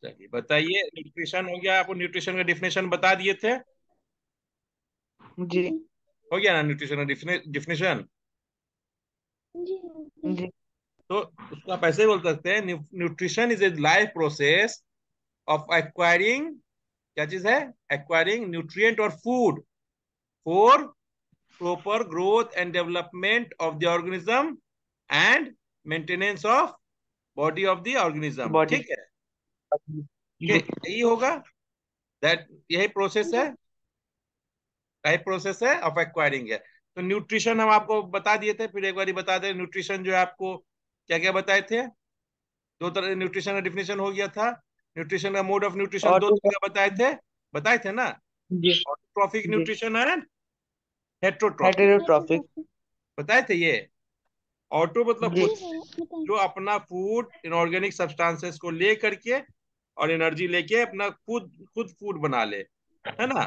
चलिए बताइए, न्यूट्रिशन हो गया। आपको न्यूट्रिशन का डिफिनेशन बता दिए थे, जी हो गया ना न्यूट्रिशन का डिफिनेशन। जी। तो उसको आप ऐसे बोल सकते हैं, nutrition is a life process of acquiring, क्या चीज है, एक्वायरिंग न्यूट्रिएंट और food for proper growth and development of the organism and maintenance of body of the organism. Body. ठीक है, ये जी यही होगा, दैट यही प्रोसेस है, टाइप प्रोसेस है ऑफ एक्वायरिंग है। तो न्यूट्रिशन हम आपको बता दिए थे, फिर एक बार बता दें, न्यूट्रिशन जो है आपको क्या क्या बताए थे। दो तरह न्यूट्रिशन का डिफिनेशन हो गया था। न्यूट्रिशन का मोड ऑफ न्यूट्रिशन दो ऑटो। तरह का बताए थे ना, जी ऑटोट्रॉफिक जी। Nutrition and heterotrophic, heterotrophic. बताए थे ये। ऑटो मतलब जी खुद से, जो अपना फूड इनऑर्गेनिक सब्सटेंसेस को ले करके और एनर्जी लेके अपना खुद खुद फूड बना ले, है ना,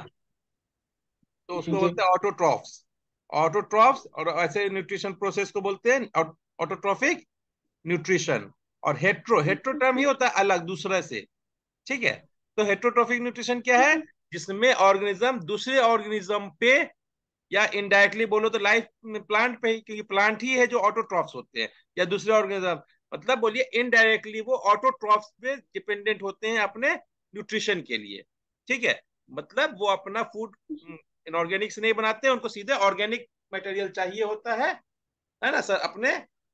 तो उसको जी बोलते हैं ऑटोट्रॉफ्स। ऑटोट्रॉफ्स, और ऐसे न्यूट्रिशन प्रोसेस को बोलते हैं ऑटोट्रॉफिक न्यूट्रिशन। और हेट्रो, हेट्रो टर्म ही होता है अलग दूसरे से। ठीक है, तो हेट्रोट्रॉफिक न्यूट्रिशन क्या है, जिसमें ऑर्गेनिज्म दूसरे ऑर्गेनिज्म पे, या इनडायरेक्टली बोलो तो लाइफ प्लांट पे ही, क्योंकि प्लांट ही है जो ऑटोट्रॉफ्स होते हैं, या दूसरे ऑर्गेनिज्म, मतलब बोलिए इनडायरेक्टली वो ऑटोट्रॉफ्स पे डिपेंडेंट होते हैं अपने न्यूट्रिशन के लिए। ठीक है, मतलब वो अपना फूड इनऑर्गेनिक से नहीं बनाते हैं, उनको सीधे ऑर्गेनिक मटेरियल चाहिए होता है ना सर, अपने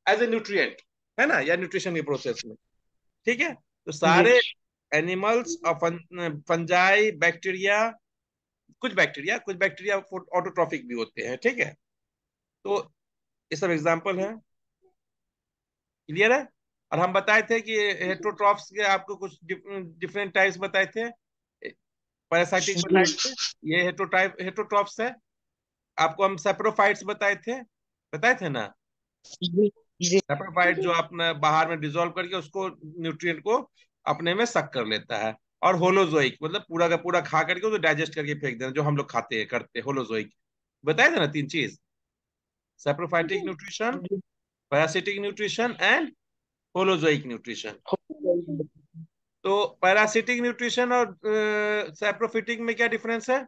एज ए न्यूट्रिएंट, है ना, या न्यूट्रिशन के प्रोसेस में। ठीक है, तो जी। सारे एनिमल्स और फंजाई कुछ बैक्टीरिया ऑटोट्रॉफिक भी होते हैं। ठीक है, तो ये सब एग्जांपल है, क्लियर है। और हम बताए थे कि हेट्रोट्रॉफ्स के आपको कुछ डिफरेंट टाइप्स बताए थे, पैरासाइटिक जी बताए थे, ये हेट्रोट्रॉफ्स है। आपको हम सेप्रोफाइट्स बताए थे ना, जी जी। सेप्रोफाइट जो अपने बाहर में डिजोल्व करके उसको न्यूट्रिएंट को अपने में सक कर लेता है। और होलोजोइक मतलब पूरा का पूरा खा करके उसको डाइजेस्ट करके फेंक देना, जो हम लोग खाते हैं करते हैं, होलोजोइक। बताए थे ना तीन चीज, saprophytic nutrition, parasitic nutrition and holozoic nutrition. तो पैरासिटिक न्यूट्रिशन और सैप्रोफिटिक में क्या डिफरेंस है।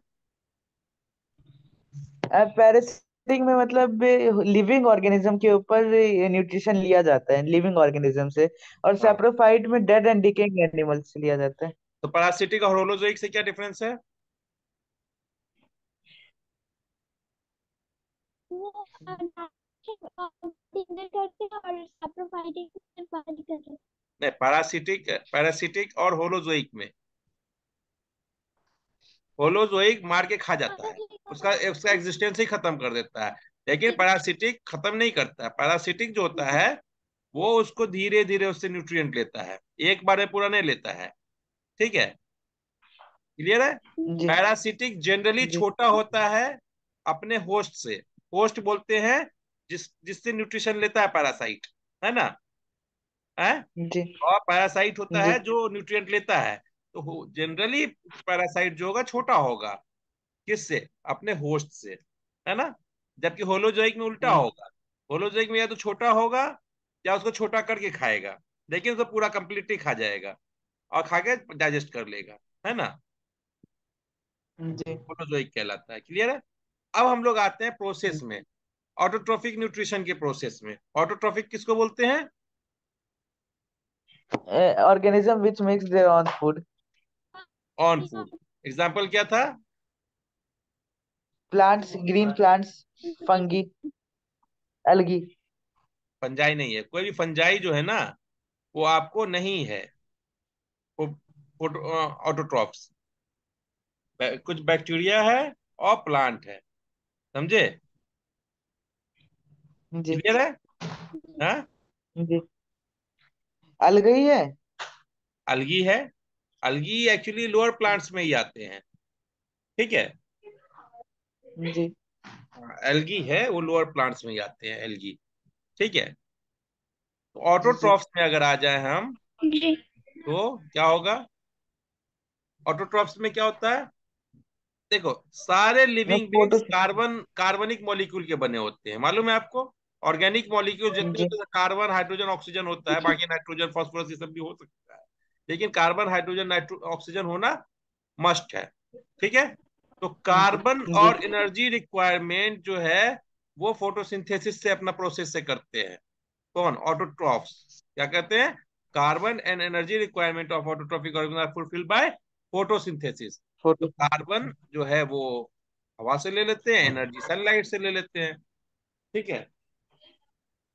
पैरासिटिक में मतलब लिविंग ऑर्गेनिज्म के ऊपर न्यूट्रिशन लिया जाता है, लिविंग ऑर्गेनिज्म से। और हाँ, सैप्रोफाइट में डेड एंड डिकेइंग एनिमल से लिया जाता है। तो पैरासिटिक और होलोजोइक से क्या डिफरेंस है। वो डिनर करते हैं और सैप्रोफाइटिक में पार्टी करते हैं। नहीं, पैरासिटिक पैरासिटिक और होलोजोइक में, होलोजोइक मार के खा जाता है, उसका उसका एग्जिस्टेंस ही खत्म कर देता है। लेकिन पैरासिटिक खत्म नहीं करता है, पैरासिटिक जो होता है वो उसको धीरे धीरे उससे न्यूट्रिएंट लेता है, एक बार में पूरा नहीं लेता है। ठीक है, क्लियर है। जी पैरासिटिक जनरली जी छोटा होता है अपने होस्ट से, होस्ट बोलते हैं जिससे न्यूट्रिशन लेता है पैरासाइट, है ना, है। जी और पैरासाइट होता जी है जो न्यूट्रिएंट लेता है। तो जनरली पैरासाइट जो होगा छोटा होगा, किससे, अपने होस्ट से, है ना। जबकि होलोजोइक में उल्टा जी होगा, होलोजोइक में या तो छोटा होगा या उसको छोटा करके खाएगा, लेकिन उसको पूरा कंप्लीटली खा जाएगा और खा के डाइजेस्ट कर लेगा, है ना। जी। होलोजोइक कहलाता है, क्लियर है। अब हम लोग आते हैं प्रोसेस में, ऑटोट्रॉफिक न्यूट्रिशन के प्रोसेस में। ऑटोट्रॉफिक किसको बोलते हैं, organism which makes their own food. On food. Example क्या था, plants, green plants, fungi, algae. Fungi नहीं है, कोई भी फंजाई जो है ना वो आपको नहीं है, वो ऑटोट्रॉफ्स, कुछ बैक्टीरिया है और प्लांट है, समझे, जी क्लियर है। हाँ, जी। अलग ही है। अलगी है, अलगी एक्चुअली लोअर प्लांट्स में ही आते हैं। ठीक है, जी एल्गी है वो लोअर प्लांट्स में ही आते हैं, एल्गी। ठीक है, तो जी ऑटोट्रॉफ्स में अगर आ जाए हम, जी। तो क्या होगा, ऑटोट्रॉफ्स में क्या होता है, देखो सारे लिविंग फोटो। बींग्स कार्बनिक मॉलिक्यूल के बने होते हैं, मालूम है आपको। ऑर्गेनिक मॉलिक्यूल जितने जी होते हैं कार्बन हाइड्रोजन ऑक्सीजन होता है, बाकी नाइट्रोजन फास्फोरस ये सब भी हो सकता है। लेकिन कार्बन, हाइड्रोजन, ऑक्सीजन होना मस्ट है। ठीक है, तो जी कार्बन जी और एनर्जी रिक्वायरमेंट जो है वो फोटोसिंथेसिस से अपना प्रोसेस से करते हैं। कौन? ऑटोट्रॉफ्स। क्या कहते हैं? Carbon and energy requirement of autotrophic organism fulfil by photosynthesis. तो फोटो। कार्बन जो है वो हवा से ले लेते हैं, एनर्जी सनलाइट से ले लेते हैं। ठीक है,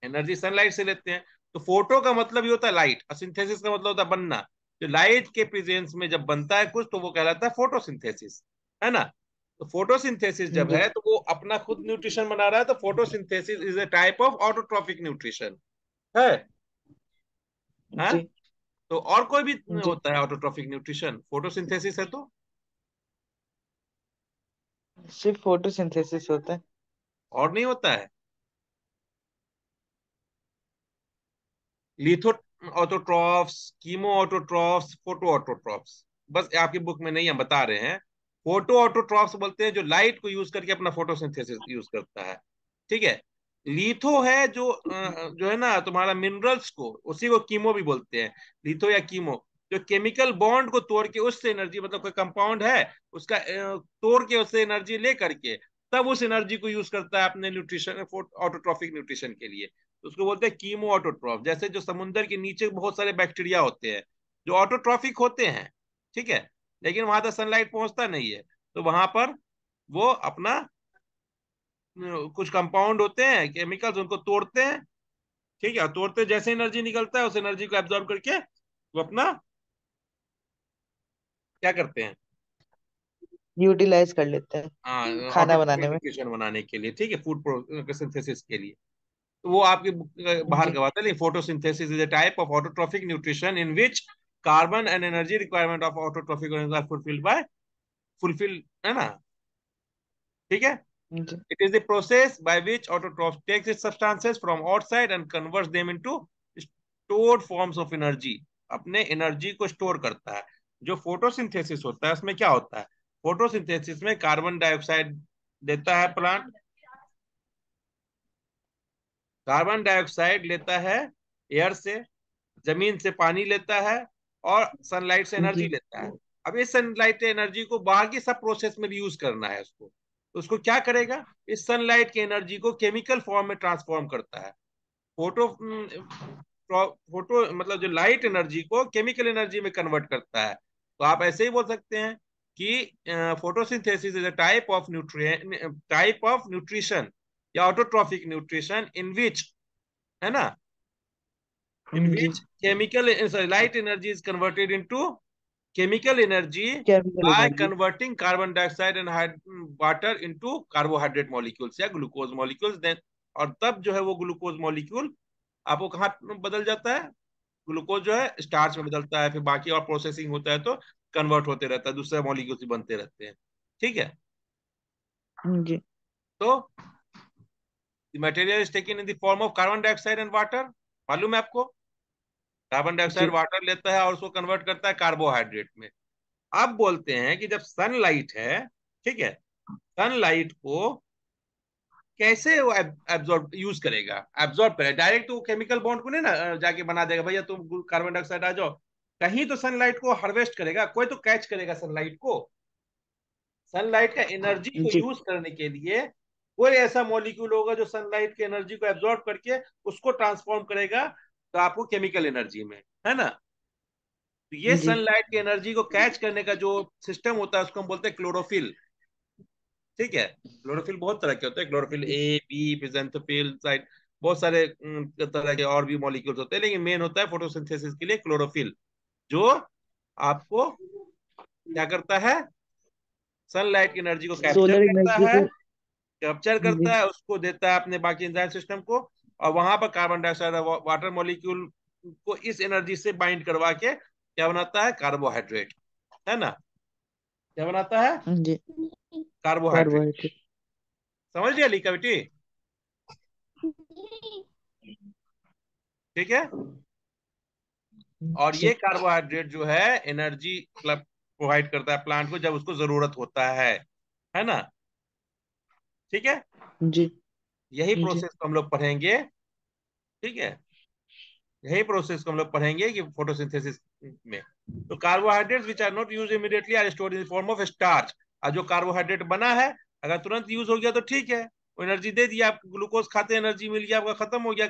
एनर्जी सनलाइट से लेते हैं। तो फोटो का मतलब ये होता है लाइट, और सिंथेसिस का मतलब होता है बनना। जो लाइट के प्रेजेंस में जब बनता है कुछ तो वो कहलाता है फोटोसिंथेसिस, है ना। तो फोटोसिंथेसिस जब जी है तो वो अपना खुद न्यूट्रिशन बना रहा है, तो photosynthesis is a type of autotrophic nutrition है। हाँ, जी तो और कोई भी जी। होता है ऑटोट्रॉफिक न्यूट्रिशन? फोटोसिंथेसिस है तो सिर्फ फोटोसिंथेसिस होता है। और नहीं होता है। Litho autotrophs, chemo autotrophs, photo autotrophs, बस आपकी बुक में नहीं हम बता रहे हैं। फोटो ऑटोट्रॉफ्स बोलते हैं जो लाइट को यूज करके अपना फोटोसिंथेसिस यूज करता है। ठीक है, लिथो है जो है ना तुम्हारा मिनरल्स को, उसी को कीमो भी बोलते हैं। लिथो या कीमो, जो केमिकल बॉन्ड को तोड़ के उससे एनर्जी, मतलब कोई कंपाउंड है उसका तोड़ के उससे एनर्जी ले करके तब उस एनर्जी को यूज करता है अपने न्यूट्रिशन, ऑटोट्रॉफिक न्यूट्रिशन के लिए। तो उसको बोलते हैं कीमो ऑटोट्रॉफ। जैसे जो समुद्र के नीचे बहुत सारे बैक्टीरिया होते हैं जो ऑटोट्रॉफिक होते हैं, ठीक है, लेकिन वहां तक सनलाइट पहुंचता नहीं है, तो वहां पर वो अपना कुछ कंपाउंड होते हैं केमिकल्स, उनको तोड़ते हैं। ठीक है, और तोड़ते जैसे एनर्जी निकलता है उस एनर्जी को एब्जॉर्ब करके वो अपना क्या करते हैं? यूटिलाइज कर लेते हैं हाँ, खाना ऑटोट्रॉफिक बनाने में। न्यूट्रिशन बनाने के लिए। ठीक है, फूड सिंथेसिस के लिए। तो वो आपके बाहर जी का बात है, लेकिन photosynthesis is a type of autotrophic nutrition in which carbon and energy requirement of autotrophic are fulfilled by fulfil, है ना। ठीक है, जी it is the process by which autotroph takes its substances from outside and converts them into stored forms of energy। अपने energy को store करता है। जो फोटोसिंथेसिस होता है उसमें क्या होता है? फोटोसिंथेसिस में कार्बन डाइऑक्साइड देता है प्लांट, कार्बन डाइऑक्साइड लेता है एयर से, जमीन से पानी लेता है, और सनलाइट से एनर्जी जी लेता है। अब इस सनलाइट एनर्जी को बाहर की सब प्रोसेस में यूज करना है उसको, तो उसको क्या करेगा? इस सनलाइट की एनर्जी को केमिकल फॉर्म में ट्रांसफॉर्म करता है। फोटो फोटो मतलब जो लाइट एनर्जी को केमिकल एनर्जी में कन्वर्ट करता है। तो आप ऐसे ही बोल सकते हैं कि photosynthesis is a type of nutrition या ऑटोट्रॉफिक न्यूट्रिशन इन विच, है ना, in जी। which light energy is converted into chemical energy chemical by energy. converting carbon dioxide and water into carbohydrate molecules या ग्लूकोज मॉलिक्यूल्स। देन और तब जो है वो ग्लूकोज मॉलिक्यूल आपको कहाँ बदल जाता है? ग्लूकोज जो है स्टार्च में बदलता है, फिर बाकी और प्रोसेसिंग होता है तो कन्वर्ट होते रहता है, दूसरे मॉलिक्यूल्स बनते रहते हैं। ठीक है, जी तो material is taken in the form of carbon dioxide and water. मालूम है आपको? कार्बन डाइऑक्साइड जी वाटर लेता है और उसको कन्वर्ट करता है कार्बोहाइड्रेट में। अब बोलते हैं कि जब सनलाइट है, ठीक है, सनलाइट को कैसे वो एब्जॉर्ब यूज करेगा? एब्जॉर्ब करेगा डायरेक्ट, तो केमिकल बॉन्ड को नहीं ना जाके बना देगा भैया तुम कार्बन डाइऑक्साइड आ जाओ। कहीं तो सनलाइट को हार्वेस्ट करेगा, कोई तो कैच करेगा सनलाइट को। सनलाइट का एनर्जी को जी यूज करने के लिए कोई ऐसा मॉलिक्यूल होगा जो सनलाइट की एनर्जी को एब्जॉर्ब करके उसको ट्रांसफॉर्म करेगा, तो आपको केमिकल एनर्जी में, है ना। तो ये जी सनलाइट की एनर्जी को कैच करने का जो सिस्टम होता है उसको हम बोलते हैं क्लोरोफिल। ठीक है, क्लोरोफिल बहुत तरह के होते हैं, क्लोरोफिल ए, बी, प्रेजेंथोफिल, साइड, बहुत सारे तरह के और भी मॉलिक्यूल्स होते हैं, लेकिन मेन होता है फोटोसिंथेसिस के लिए क्लोरोफिल, जो आपको क्या करता है? सनलाइट की एनर्जी को कैप्चर सोलर करता एनर्जी है, को। कैप्चर जी करता है, उसको देता है अपने बाकी एंजाइम सिस्टम को, और वहां पर कार्बन डाइऑक्साइड और वाटर मॉलिक्यूल को इस एनर्जी से बाइंड करवा के क्या बनाता है? कार्बोहाइड्रेट, है ना। क्या बनाता है? जी। कार्बोहाइड्रेट। कार्बोहाइड्रेट। समझ लिया लीका बेटी? ठीक है, और ये जी कार्बोहाइड्रेट जो है एनर्जी प्रोवाइड करता है प्लांट को जब उसको जरूरत होता है ना। ठीक है, जी यही जी प्रोसेस को हम लोग पढ़ेंगे। ठीक है, यही प्रोसेस को हम लोग पढ़ेंगे कि फोटोसिंथेसिस में। तो carbohydrates which are not use immediately are stored in form of starch. और जो कार्बोहाइड्रेट बना है अगर तुरंत यूज हो गया तो ठीक है, वो एनर्जी दे दिया, आप ग्लूकोज खाते एनर्जी मिल गया, आपका खत्म हो गया।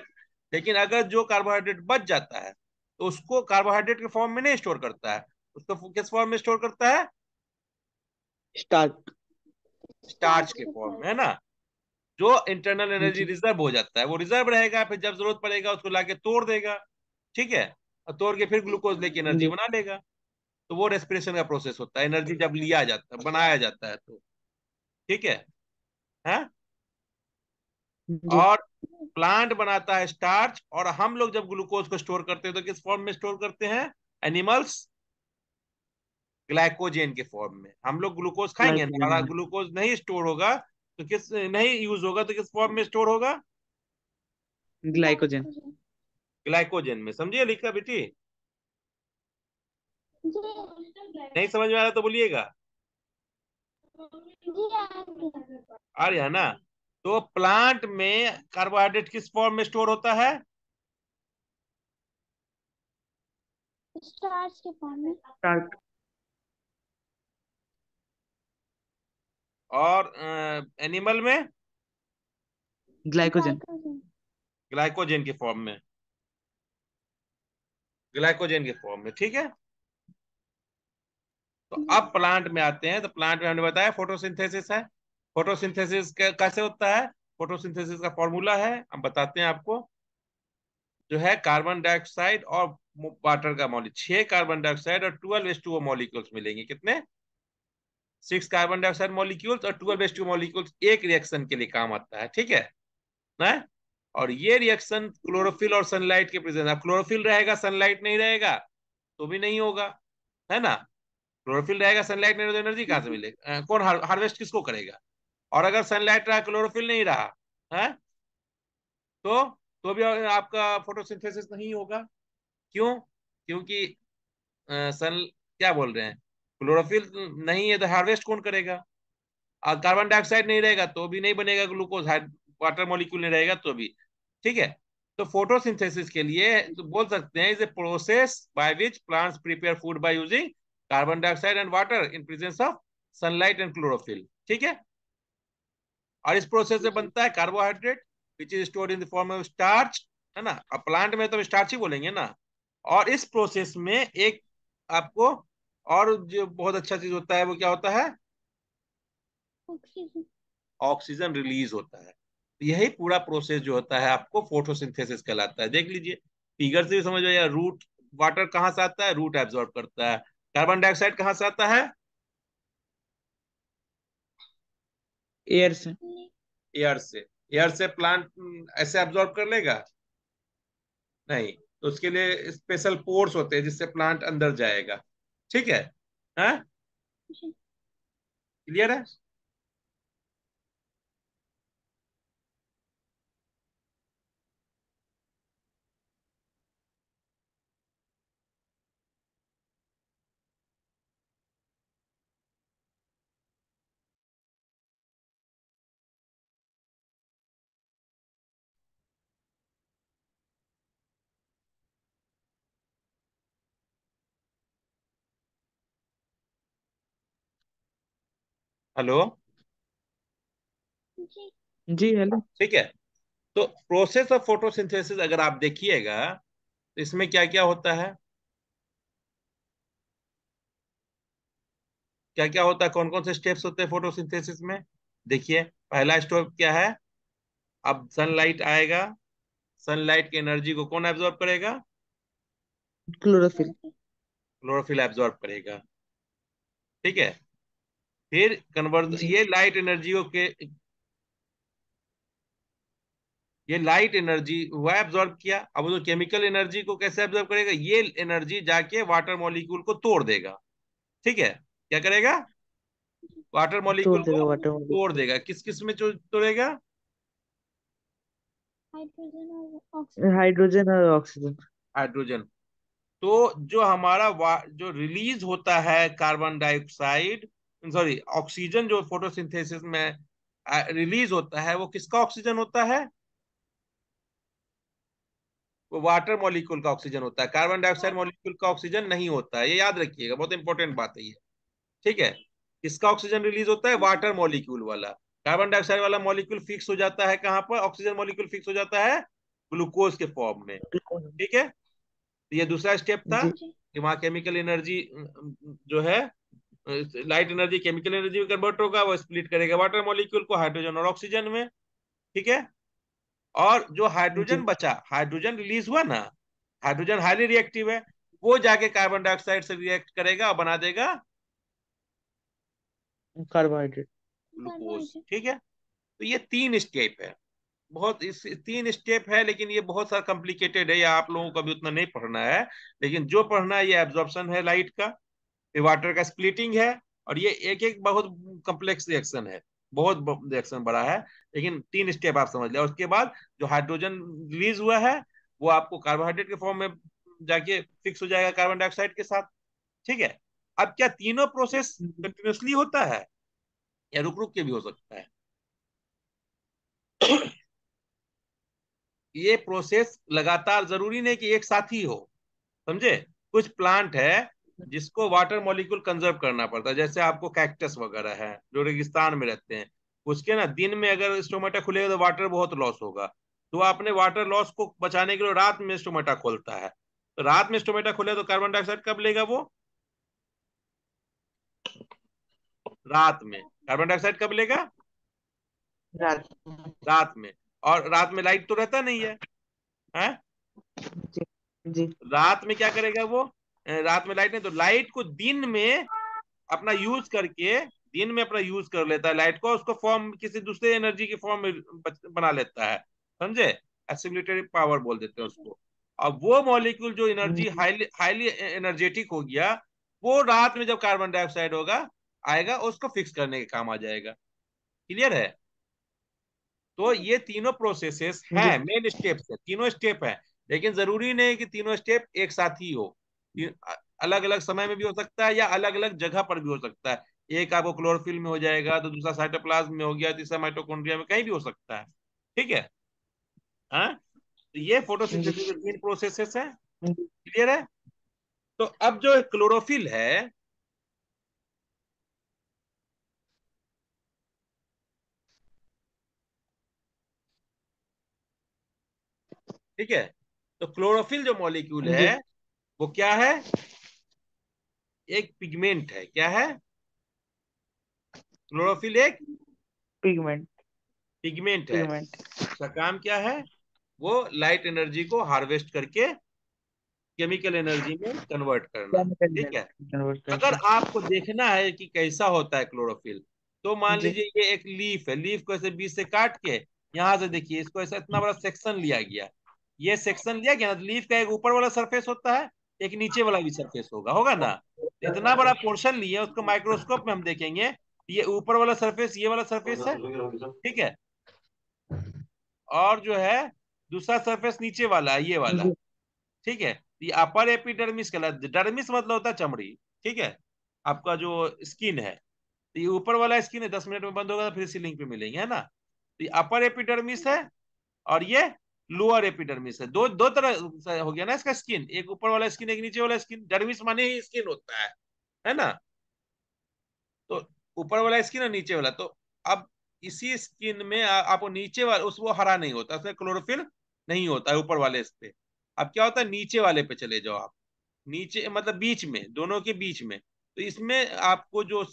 लेकिन अगर जो कार्बोहाइड्रेट बच जाता है तो उसको कार्बोहाइड्रेट के फॉर्म में नहीं स्टोर करता है, उसको किस फॉर्म में स्टोर करता है? स्टार्ट। स्टार्च स्टार्च के के फॉर्म फॉर्म में, है ना। जो इंटरनल एनर्जी जी। रिजर्व हो जाता है वो रिजर्व रहेगा, फिर जब जरूरत पड़ेगा उसको लाके तोड़ देगा, ठीक है, और तोड़ के फिर ग्लूकोज लेके एनर्जी जी। बना लेगा। तो वो रेस्पिरेशन का प्रोसेस होता है, एनर्जी जब लिया जाता है, बनाया जाता है तो, ठीक है? जी। और प्लांट बनाता है स्टार्च, और हम लोग जब ग्लूकोज को स्टोर करते हैं तो किस फॉर्म में स्टोर करते हैं? एनिमल्स ग्लाइकोजेन के फॉर्म में। हम लोग ग्लूकोज खाएंगे ना, ग्लाइकोजन और में। ग्लूकोज नहीं स्टोर होगा तो किस नहीं यूज होगा तो किस फॉर्म में स्टोर होगा? ग्लाइकोजन। ग्लाइकोजन। ग्लाइकोजन में। समझिए लिखा बेटी? जी। नहीं समझ में आ रहा तो बोलिएगा। जी आगे। आ रहा है ना? तो प्लांट में कार्बोहाइड्रेट किस फॉर्म में स्टोर होता है? स्टार्च के फॉर्म में। स्टार्ट। और एनिमल में ग्लाइकोजन। ग्लाइकोजन। ग्लाइकोजन के फॉर्म में। ग्लाइकोजन के फॉर्म में, ठीक है। तो जी। अब प्लांट में आते हैं, तो प्लांट में हमने बताया फोटोसिंथेसिस है। फोटोसिंथेसिस कैसे होता है? फोटोसिंथेसिस का फॉर्मूला है, हम बताते हैं आपको, जो है कार्बन डाइऑक्साइड और वाटर का मॉलिक्यूल, 6 कार्बन डाइऑक्साइड और 12 H2O मॉलिक्यूल्स मिलेंगे। कितने? 6 कार्बन डाइऑक्साइड मॉलिक्यूल्स और 12 H2O मॉलिक्यूल्स एक रिएक्शन के लिए काम आता है, ठीक है ना। और ये रिएक्शन क्लोरोफिल और सनलाइट के प्रेजेंस, अब क्लोरोफिल रहेगा सनलाइट नहीं रहेगा तो भी नहीं होगा, है ना। क्लोरोफिल रहेगा सनलाइट नहीं रहेगा तो एनर्जी कहाँ से मिलेगा? कौन हार्वेस्ट किसको करेगा? और अगर सनलाइट रहा क्लोरोफिल नहीं रहा है तो भी आपका फोटोसिंथेसिस नहीं होगा। क्यों? क्योंकि सन क्या बोल रहे हैं, क्लोरोफिल नहीं है तो हार्वेस्ट कौन करेगा? और कार्बन डाइऑक्साइड नहीं रहेगा तो भी नहीं बनेगा ग्लूकोज, वाटर मॉलिक्यूल नहीं रहेगा तो भी, ठीक है। तो फोटोसिंथेसिस के लिए तो बोल सकते हैं is a process by which plants prepare food by using carbon dioxide and water in presence of sunlight and chlorophyll, ठीक है। और इस प्रोसेस से बनता है carbohydrate which is stored in the form of starch, है ना। अब प्लांट में तो स्टार्च ही बोलेंगे ना। और इस प्रोसेस में एक आपको और जो बहुत अच्छा चीज होता है वो क्या होता है? ऑक्सीजन। ऑक्सीजन रिलीज होता है। यही पूरा प्रोसेस जो होता है आपको फोटोसिंथेसिस कहलाता है। देख लीजिए फिगर से भी समझ में, रूट वाटर कहाँ से आता है? रूट एब्जॉर्ब करता है। कार्बन डाइऑक्साइड कहाँ से आता है? एयर से। एयर से। एयर से प्लांट ऐसे एब्जॉर्ब कर लेगा? नहीं, तो उसके लिए स्पेशल पोर्स होते हैं जिससे प्लांट अंदर जाएगा, ठीक है। हाँ, क्लियर है? हेलो। जी। जी हेलो। ठीक है। तो प्रोसेस ऑफ फोटोसिंथेसिस अगर आप देखिएगा तो इसमें क्या क्या होता है, क्या क्या होता है, कौन कौन से स्टेप्स होते हैं फोटोसिंथेसिस में? देखिए पहला स्टेप क्या है? अब सनलाइट आएगा, सनलाइट की एनर्जी को कौन एब्जॉर्ब करेगा? क्लोरोफिल। क्लोरोफिल एब्जॉर्ब करेगा, ठीक है। फिर कन्वर्ज जी। ये लाइट एनर्जी हुआ एब्जॉर्ब किया, अब वो जो केमिकल एनर्जी को कैसे एब्जॉर्ब करेगा? ये एनर्जी जाके वाटर मॉलिक्यूल को तोड़ देगा, ठीक है। क्या करेगा? वाटर तोड़ मॉलिक्यूल को देगा वाटर तोड़ मॉलिक्यूल। देगा। किस किस में तोड़ेगा? हाइड्रोजन और ऑक्सीजन। हाइड्रोजन और ऑक्सीजन। हाइड्रोजन। तो जो हमारा जो रिलीज होता है कार्बन डाइऑक्साइड, सॉरी ऑक्सीजन, जो फोटोसिंथेसिस में रिलीज होता है वो किसका ऑक्सीजन होता है? वो वाटर मॉलिक्यूल का ऑक्सीजन होता है, कार्बन डाइऑक्साइड मॉलिक्यूल का ऑक्सीजन नहीं होता है, ये याद रखिएगा, बहुत इंपॉर्टेंट बात है ये। ठीक है, किसका ऑक्सीजन रिलीज होता है? वाटर मॉलिक्यूल वाला। कार्बन डाइऑक्साइड वाला मॉलिक्यूल फिक्स हो जाता है कहाँ पर? ऑक्सीजन मॉलिक्यूल फिक्स हो जाता है ग्लूकोज के फॉर्म में। ठीक है, तो ये दूसरा स्टेप था जी जी कि वहां केमिकल एनर्जी जो है, लाइट एनर्जी केमिकल एनर्जी में कन्वर्ट होगा, वो स्प्लिट करेगा वाटर मॉलिक्यूल को हाइड्रोजन और ऑक्सीजन में। ठीक है, और जो हाइड्रोजन जी। बचा, हाइड्रोजन रिलीज हुआ ना, हाइड्रोजन हाईली रिएक्टिव है, वो जाके कार्बन डाइऑक्साइड से रिएक्ट करेगा और बना देगा कार्बोहाइड्रेट। ग्लूकोज। कार्बोहाइड्रेट। ठीक है, तो ये तीन स्टेप है, बहुत इस तीन स्टेप है, लेकिन ये बहुत सारा कॉम्प्लिकेटेड है, या आप लोगों को अभी उतना नहीं पढ़ना है। लेकिन जो पढ़ना है, ये एब्जॉर्प्शन है लाइट का, फिर वाटर का स्प्लिटिंग है, और ये एक एक बहुत कॉम्प्लेक्स रिएक्शन है, बहुत रिएक्शन बड़ा है। लेकिन तीन स्टेप आप समझ लिया, उसके बाद जो हाइड्रोजन रिलीज हुआ है, वो आपको कार्बोहाइड्रेट के फॉर्म में जाके फिक्स हो जाएगा कार्बन डाइऑक्साइड के साथ। ठीक है, अब क्या तीनों प्रोसेस कंटिन्यूसली होता है या रुक रुक के भी हो सकता है? ये प्रोसेस लगातार, जरूरी नहीं कि एक साथ ही हो, समझे? कुछ प्लांट है जिसको वाटर मॉलिक्यूल कंजर्व करना पड़ता है, जैसे आपको कैक्टस वगैरह है जो रेगिस्तान में रहते हैं, उसके ना दिन में अगर स्टोमेटा खुलेगा तो वाटर बहुत लॉस होगा, तो वो अपने वाटर लॉस को बचाने के लिए रात में स्टोमेटा खोलता है। तो रात में स्टोमेटा खोले तो कार्बन डाइऑक्साइड कब लेगा वो? रात में। कार्बन डाइऑक्साइड कब लेगा? रात में। रात में। और रात में लाइट तो रहता नहीं है? जी जी। रात में क्या करेगा वो? रात में लाइट नहीं, तो लाइट को दिन में अपना यूज करके, दिन में अपना यूज कर लेता है लाइट को, उसको फॉर्म किसी दूसरे एनर्जी के फॉर्म में बना लेता है, समझे? एक्सिलरेटरी पावर बोल देते हैं उसको। अब वो मॉलिक्यूल जो एनर्जी जी हाईली हाईली एनर्जेटिक हो गया, वो रात में जब कार्बन डाइऑक्साइड होगा आएगा, उसको फिक्स करने के काम आ जाएगा। क्लियर है? तो ये तीनों प्रोसेसेस जी। हैं, मेन स्टेप्स है, तीनों स्टेप है। लेकिन जरूरी नहीं कि तीनों स्टेप एक साथ ही हो, अलग अलग समय में भी हो सकता है, या अलग अलग जगह पर भी हो सकता है। एक आपको क्लोरोफिल में हो जाएगा, तो दूसरा साइटोप्लाज्म में हो गया, तीसरा माइटोकॉन्ड्रिया में, कहीं भी हो सकता है। ठीक है, हाँ, तो ये जी फोटोसिंथेसिस के तीन प्रोसेसेस हैं। जी। क्लियर है? तो अब जो क्लोरोफिल है, ठीक है, तो क्लोरोफिल जो मॉलिक्यूल है, जी। वो क्या है? एक पिगमेंट है। क्या है? क्लोरोफिल एक पिगमेंट। पिगमेंट है। पिगमेंट। उसका काम क्या है? वो लाइट एनर्जी को हार्वेस्ट करके केमिकल एनर्जी में कन्वर्ट करना। केमिकल ठीक है, कन्वर्ट अगर करके। आपको देखना है कि कैसा होता है क्लोरोफिल, तो मान जी। लीजिए ये एक लीफ है, लीफ को ऐसे बीच से काट के, यहां से देखिए इसको ऐसा इतना बड़ा सेक्शन लिया गया, ये सेक्शन लिया गया ना, लीफ का एक ऊपर वाला सरफेस होता है, एक नीचे वाला भी सरफेस होगा, होगा ना? तो इतना बड़ा पोर्शन लिए, उसको माइक्रोस्कोप में हम देखेंगे, ये ऊपर वाला सरफेस, ये वाला सरफेस है। ठीक है, और जो है दूसरा सरफेस नीचे वाला है, ये वाला। जी। ठीक है, ये अपर एपिडर्मिस कहलाता है, डर्मिस मतलब होता है चमड़ी। ठीक है, आपका जो स्किन है, तो ये ऊपर वाला स्किन है, 10 मिनट में बंद होगा तो फिर सीलिंग पे मिलेंगे, है ना? तो ये अपर एपिडर्मिस है, और ये लोअर एपिडर्मिस है। दो दो तरह से हो गया ना इसका स्किन, एक ऊपर वाला स्किन, एक नीचे वाला स्किन। डर्मिस माने ही स्किन होता है ना? तो ऊपर वाला स्किन और नीचे वाला, तो अब इसी स्किन में आपको नीचे वाला उस वो हरा नहीं होता, उसमें क्लोरोफिल नहीं होता है ऊपर वाले इस पे। अब क्या होता है, नीचे वाले पे चले जाओ आप, नीचे मतलब बीच में, दोनों के बीच में, तो इसमें आपको जो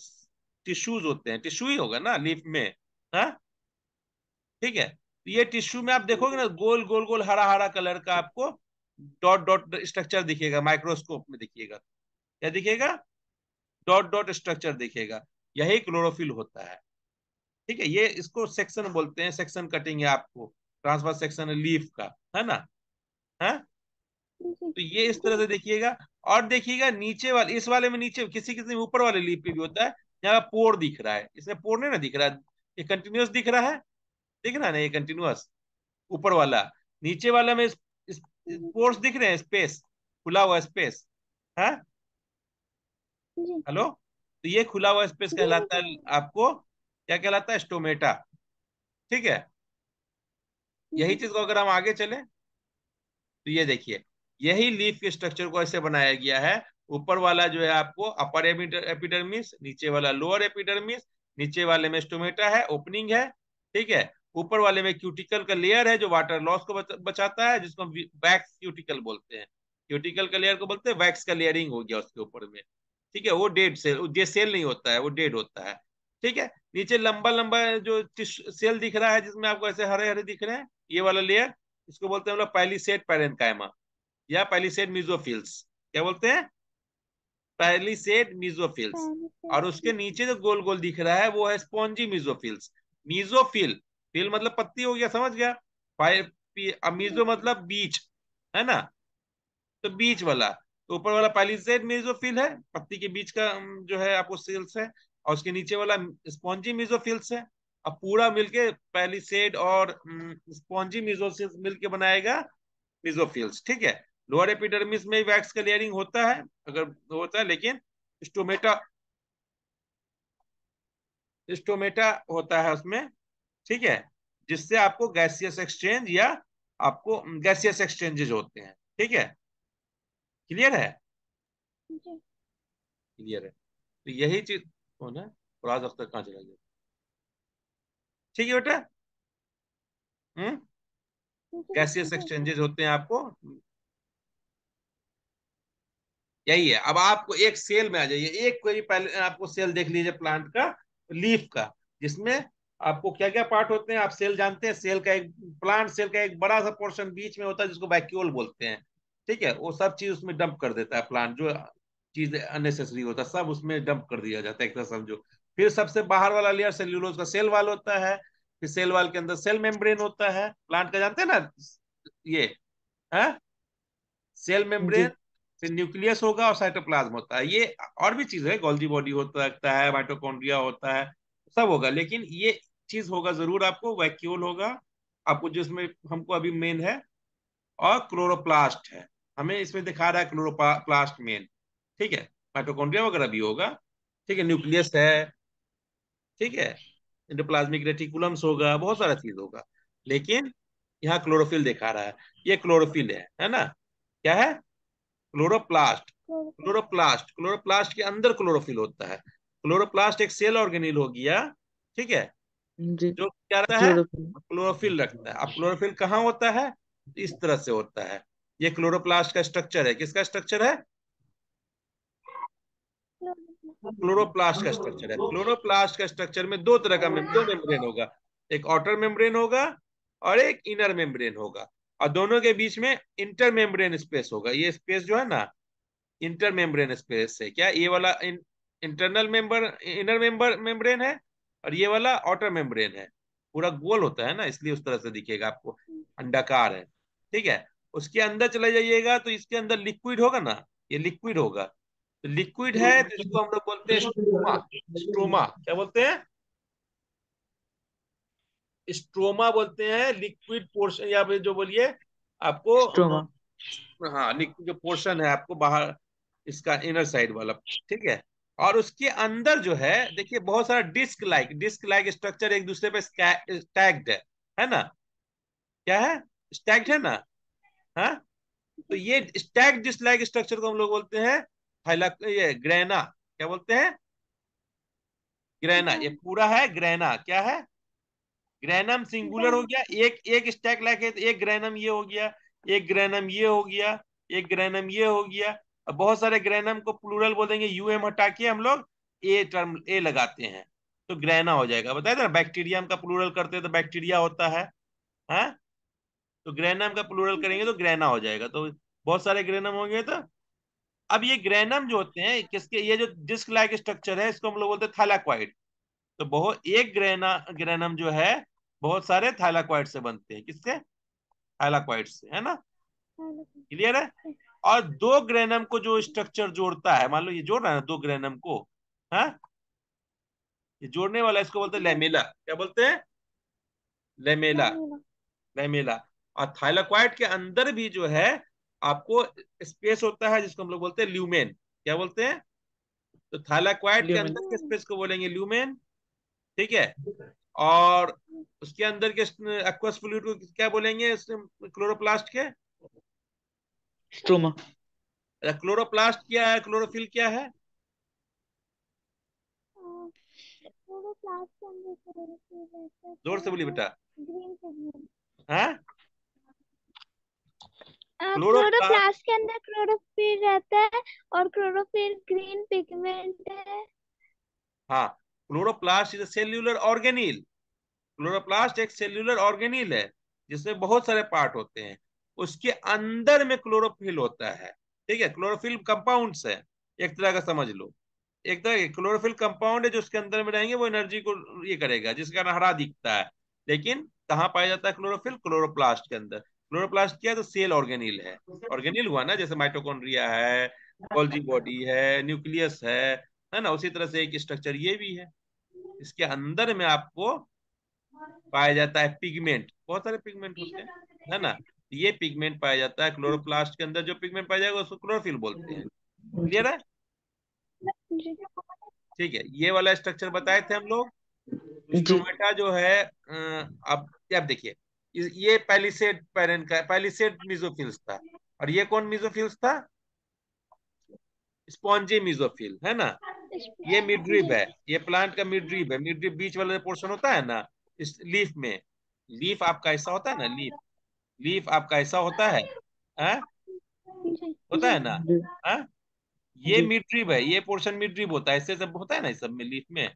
टिश्यूज होते हैं, टिश्यू ही होगा ना लीफ में, हाँ? ठीक है, तो ये टिश्यू में आप देखोगे ना, गोल गोल गोल हरा हरा कलर का आपको डॉट डॉट स्ट्रक्चर दिखेगा, माइक्रोस्कोप में दिखिएगा। क्या दिखेगा? डॉट डॉट स्ट्रक्चर दिखेगा। यही क्लोरोफिल होता है। ठीक है, ये इसको सेक्शन बोलते हैं, सेक्शन कटिंग है आपको, ट्रांसफर सेक्शन लीफ का, है ना? है, जी तो ये इस तरह से देखिएगा। और देखिएगा नीचे वाले, इस वाले में नीचे किसी किसी में ऊपर वाले लीफ पे भी होता है, यहाँ पोर दिख रहा है, इसमें पोर नहीं ना दिख रहा है, ये कंटिन्यूअस दिख रहा है, दिख रहा है ना ये कंटिन्यूअस ऊपर वाला। नीचे वाला में इस पोर्स दिख रहे हैं, स्पेस, खुला हुआ स्पेस है। जी हेलो, तो ये खुला हुआ स्पेस जी मैं कहलाता सुन है रही आपको, क्या कहलाता है? स्टोमेटा। ठीक है, हूँ। यही जी चीज को अगर हम आगे चले, तो ये देखिए, यही लीफ के स्ट्रक्चर को ऐसे बनाया गया है। ऊपर वाला जो है आपको अपर एपिडर्मिस, नीचे वाला लोअर एपिडर्मिस, नीचे वाले में स्टोमेटा है, ओपनिंग है, ठीक है। ऊपर वाले में क्यूटिकल का लेयर है जो वाटर लॉस को बचाता है, जिसको वैक्स क्यूटिकल बोलते हैं। क्यूटिकल का लेयर को बोलते हैं, वैक्स का लेयरिंग हो गया उसके ऊपर में, ठीक है। वो डेड सेल, ये सेल नहीं होता है, वो डेड होता है, ठीक है। नीचे लंबा लंबा जो सेल दिख रहा है जिसमें आपको ऐसे हरे हरे दिख रहे हैं, ये वाला लेयर, इसको बोलते हैं हम लोग पैलिसेड पैरेन्काइमा या पैलिसेड मीजोफिल्स। क्या बोलते हैं? पैलिसेड मीजोफिल्स। पहले और से उसके नीचे जो गोल गोल दिख रहा है वो है स्पॉन्जी मीजोफिल्स। मीजोफिल, फिल मतलब पत्ती हो गया, समझ गया। मीजो मतलब बीच, है ना। तो बीच वाला, तो ऊपर वाला पैलिसेड मेसोफिल है, पत्ती के बीच का जो है आपको सेल्स है। और उसके नीचे वाला स्पॉन्जी मेसोफिल्स है। अब पूरा मिलके पैलिसेड और स्पॉन्जी मेसोफिल्स मिलके बनाएगा मेसोफिल्स, ठीक है। लोअर एपिडर्मिस में वैक्स का लेयरिंग होता है, अगर होता है, लेकिन स्टोमेटा, स्टोमेटा होता है उसमें, ठीक है। जिससे आपको गैसियस एक्सचेंज या आपको गैसियस एक्सचेंजेज होते हैं, ठीक है। क्लियर है? जी क्लियर है। तो यही चीज होना है। फराज अख्तर कहाँ चला गया? ठीक है बेटा। हम्म। जी गैसियस जी एक्सचेंजेस होते हैं आपको, यही है। अब आपको एक सेल में आ जाइए, एक कोई पहले आपको सेल देख लीजिए प्लांट का, लीफ का, जिसमें आपको क्या क्या पार्ट होते हैं आप सेल जानते हैं। सेल का एक, प्लांट सेल का एक बड़ा सा पोर्शन बीच में होता है जिसको वैक्यूल बोलते हैं, ठीक है। वो सब चीज उसमें डंप कर देता है प्लांट, जो चीज अननेसेसरी होता है सब उसमें डंप कर दिया जाता है, एक तरह समझो। फिर सबसे बाहर वाला लेयर सेल्यूलोज का सेल वाल होता है। फिर सेल वाल के अंदर सेल मेम्ब्रेन होता है प्लांट का, जानते हैं ना ये, है सेल मेम्ब्रेन। जी। फिर न्यूक्लियस होगा और साइटोप्लाज्म होता है, ये और भी चीज है, गोल्जी बॉडी होता लगता है, माइटोकॉन्ड्रिया होता है, सब होगा। लेकिन ये चीज होगा जरूर आपको, वैक्यूल होगा आपको, जिसमें हमको अभी मेन है। और क्लोरोप्लास्ट है, हमें इसमें दिखा रहा है क्लोरोप्लास्ट मेन, ठीक है। माइटोकॉन्ड्रिया वगैरह भी होगा, ठीक है। न्यूक्लियस है, ठीक है। एंडोप्लाज्मिक रेटिकुलम्स होगा, बहुत सारा चीज होगा। लेकिन यहाँ क्लोरोफिल दिखा रहा है, ये क्लोरोफिल है ना। क्या है? क्लोरोप्लास्ट। क्लोरोप्लास्ट, क्लोरोप्लास्ट के अंदर क्लोरोफिल होता है। क्लोरोप्लास्ट एक सेल ऑर्गेनिल हो गया, ठीक है, जी। जो क्या रहता है? क्लोरोफिल। क्लोरोफिल रखता है। अब क्लोरोफिल कहाँ होता है? इस तरह से होता है। ये क्लोरोप्लास्ट का स्ट्रक्चर है, किसका स्ट्रक्चर है? क्लोरोप्लास्ट का स्ट्रक्चर है। क्लोरोप्लास्ट का स्ट्रक्चर में दो तरह का दो मेम्ब्रेन होगा, एक आउटर मेम्ब्रेन होगा और एक इनर मेम्ब्रेन होगा। और दोनों के बीच में इंटर मेम्ब्रेन स्पेस होगा। ये स्पेस जो है ना, इंटर मेम्ब्रेन स्पेस है। क्या ये वाला इंटरनल मेंबर, इनर मेम्ब्रेन है, और ये वाला आउटर मेम्ब्रेन है। पूरा गोल होता है ना, इसलिए उस तरह से दिखेगा आपको, अंडाकार है, ठीक है। उसके अंदर चले जाइएगा तो इसके अंदर लिक्विड होगा ना, ये लिक्विड होगा। तो लिक्विड है तो इसको हम लोग बोलते हैं स्ट्रोमा। स्ट्रोमा क्या बोलते हैं? स्ट्रोमा बोलते हैं लिक्विड पोर्शन, या फिर जो बोलिए आपको स्ट्रोमा। हाँ, लिक्विड जो पोर्शन है आपको बाहर, इसका इनर साइड वाला, ठीक है। और उसके अंदर जो है देखिए बहुत सारा डिस्क लाइक स्ट्रक्चर एक दूसरे पे स्टैक्ड है ना। क्या है? स्टैक्ड है ना। हाँ। तो ये स्टैक्ड डिस्क लाइक स्ट्रक्चर को हम लोग बोलते हैं ये ग्रेना। क्या बोलते हैं? ग्रेना। ये पूरा है ग्रेना। क्या है? ग्रेनम सिंगुलर हो गया, एक एक स्टैक लाइक है तो एक ग्रेनम ये हो गया, एक ग्रेनम ये हो गया, एक ग्रेनम ये हो गया। अब बहुत सारे ग्रेनम को प्लूरल बोलेंगे, यूएम हटा के हम लोग ए टर्म ए लगाते हैं, तो ग्रेना हो जाएगा। बताया था ना, बैक्टीरियम का प्लूरल करते हैं तो बैक्टीरिया होता है, हाँ। तो ग्रेनम का प्लूरल करेंगे तो ग्रेना हो जाएगा। तो बहुत सारे ग्रेनम होंगे। तो अब ये ग्रेनम जो होते हैं किसके, ये जो डिस्क लाइक स्ट्रक्चर है इसको हम लोग बोलते हैं थैलाक्वाइड। तो बहुत एक ग्रेनम जो है बहुत सारे थाइलाक्वाइड से बनते हैं, किससे? थाइलाक्वाइड से, है ना। क्लियर है? और दो ग्रेनम को जो स्ट्रक्चर जोड़ता है, मान लो ये जोड़ रहा है ना दो ग्रेनम को, हाँ, ये जोड़ने वाला इसको बोलते हैं लेमेला। क्या बोलते हैं? लेमेला। लेमेला। और थाइलाक्वाइड के अंदर भी जो है आपको स्पेस होता है जिसको हम लोग बोलते हैं ल्यूमेन। क्या बोलते हैं? तो थाइलाक्वाइड के ल्यूमेन। अंदर के स्पेस को बोलेंगे ल्यूमेन, ठीक है। और उसके अंदर के एक्वस फ्लूइड को क्या बोलेंगे? क्लोरोप्लास्ट के स्ट्रोमा। क्लोरोप्लास्ट क्या है, क्लोरोफिल क्या है? क्लोरोप्लास्ट के अंदर क्लोरोफिल रहता है जोर से तो बोलिए वो बेटा। Green pigment. हाँ, क्लोरोप्लास्ट। क्लोरोप्लास्ट के अंदर क्लोरोफिल रहता है और क्लोरोफिल ग्रीन पिगमेंट है। हाँ, क्लोरोप्लास्ट इज सेल्यूलर ऑर्गेनील। क्लोरोप्लास्ट एक सेल्यूलर ऑर्गेनील है जिसमें बहुत सारे पार्ट होते हैं। उसके अंदर में क्लोरोफिल होता है। ठीक है, क्लोरोफिल कंपाउंड्स है, एक तरह का समझ लो। एक तरह के क्लोरोफिल कंपाउंड है जो उसके अंदर में रहेंगे, वो एनर्जी को ये करेगा, जिसके कारण हरा दिखता है। लेकिन कहाँ पाया जाता है क्लोरोफिल? क्लोरोप्लास्ट के अंदर। क्लोरोप्लास्ट क्या है? तो सेल ऑर्गेनील है। ऑर्गेनील हुआ ना, जैसे माइटोकॉन्ड्रिया है, गोल्जी बॉडी है, न्यूक्लियस है ना, उसी तरह से एक स्ट्रक्चर ये भी है। इसके अंदर में आपको पाया जाता है पिगमेंट, बहुत सारे पिगमेंट होते हैं, है ना। ये पिगमेंट पाया जाता है क्लोरोप्लास्ट के अंदर। जो पिगमेंट पाया जाएगा उसको क्लोरोफिल बोलते हैं। क्लियर है? जी ठीक है, ये वाला स्ट्रक्चर बताए थे हम लोग। जी स्टोमेटा जो है अब देखिए, ये पैलिसेड पैरेंट का, पैलिसेड मिजोफिल्स था। और ये कौन मिजोफिल्स था? स्पॉन्जी मिजोफिल, है ना। ये मिडरिब जी है, ये प्लांट का मिडरिब है। मिडरिब बीच वाला पोर्शन होता है ना, इस लीफ में। लीफ आपका ऐसा होता है ना, लीफ, लीफ आपका ऐसा होता है, हाँ? जी होता जी है ना, जी हाँ? ये जी मिडरिब है, ये पोर्शन मिडरिब होता है, इससे सब होता है ना इस सब में, लीफ में,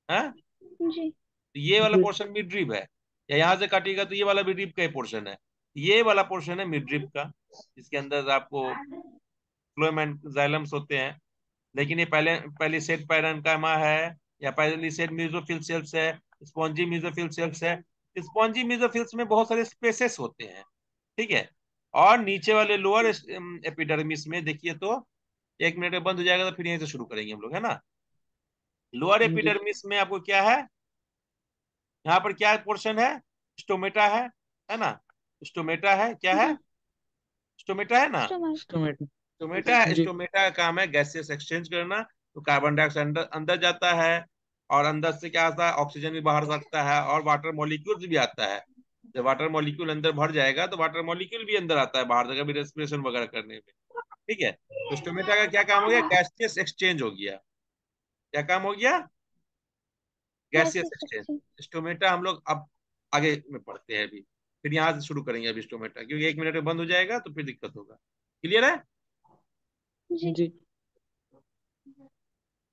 हाँ। जी तो ये वाला जी पोर्शन मिडरिब है। या यहाँ से काटिएगा तो ये वाला मिडरिब का ही पोर्शन है। ये वाला पोर्शन है मिडरिब का, जिसके अंदर आपको फ्लोएम एंड जाइलम्स होते हैं। लेकिन ये पहले पैलिसेड पैरेन्काइमा है, या पैलिसेड मेसोफिल सेल्स है, स्पॉन्जी मेसोफिल सेल्स है। स्पॉन्जी मेसोफिल्स में बहुत सारे स्पेसेस होते हैं। ठीक है। और नीचे वाले लोअर एपिडर्मिस में देखिए तो, एक मिनट में बंद हो जाएगा तो फिर यहीं से शुरू करेंगे हम लोग, है ना। लोअर जी एपिडर्मिस में आपको क्या है? यहाँ पर क्या पोर्शन है? स्टोमेटा है ना। स्टोमेटा है, क्या है? जी स्टोमेटा है ना। स्टोमक। स्टोमेटो। स्टोमेटा, जी स्टोमेटा का काम है गैसेस एक्सचेंज करना। तो कार्बन डाइऑक्साइड अंदर अंदर जाता है, और अंदर से क्या आता है? ऑक्सीजन भी बाहर सकता है, और वाटर मॉलिक्यूल्स भी आता है। जब वाटर मॉलिक्यूल अंदर भर जाएगा तो वाटर मॉलिक्यूल भी अंदर आता है, बाहर जगह भी रेस्पिरेशन वगैरह करने में। ठीक है, तो स्टोमेटा का क्या काम हो गया? गैसियस एक्सचेंज हो गया। क्या काम हो गया? Gas gaseous exchange. Exchange. Stomata हम लोग अब आगे में पढ़ते हैं अभी। फिर यहाँ से शुरू करेंगे अभी स्टोमेटा, क्योंकि एक मिनट में बंद हो जाएगा तो फिर दिक्कत होगा। क्लियर है? जी जी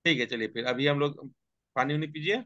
ठीक है, चलिए फिर अभी हम लोग पानी उनी पीजिए।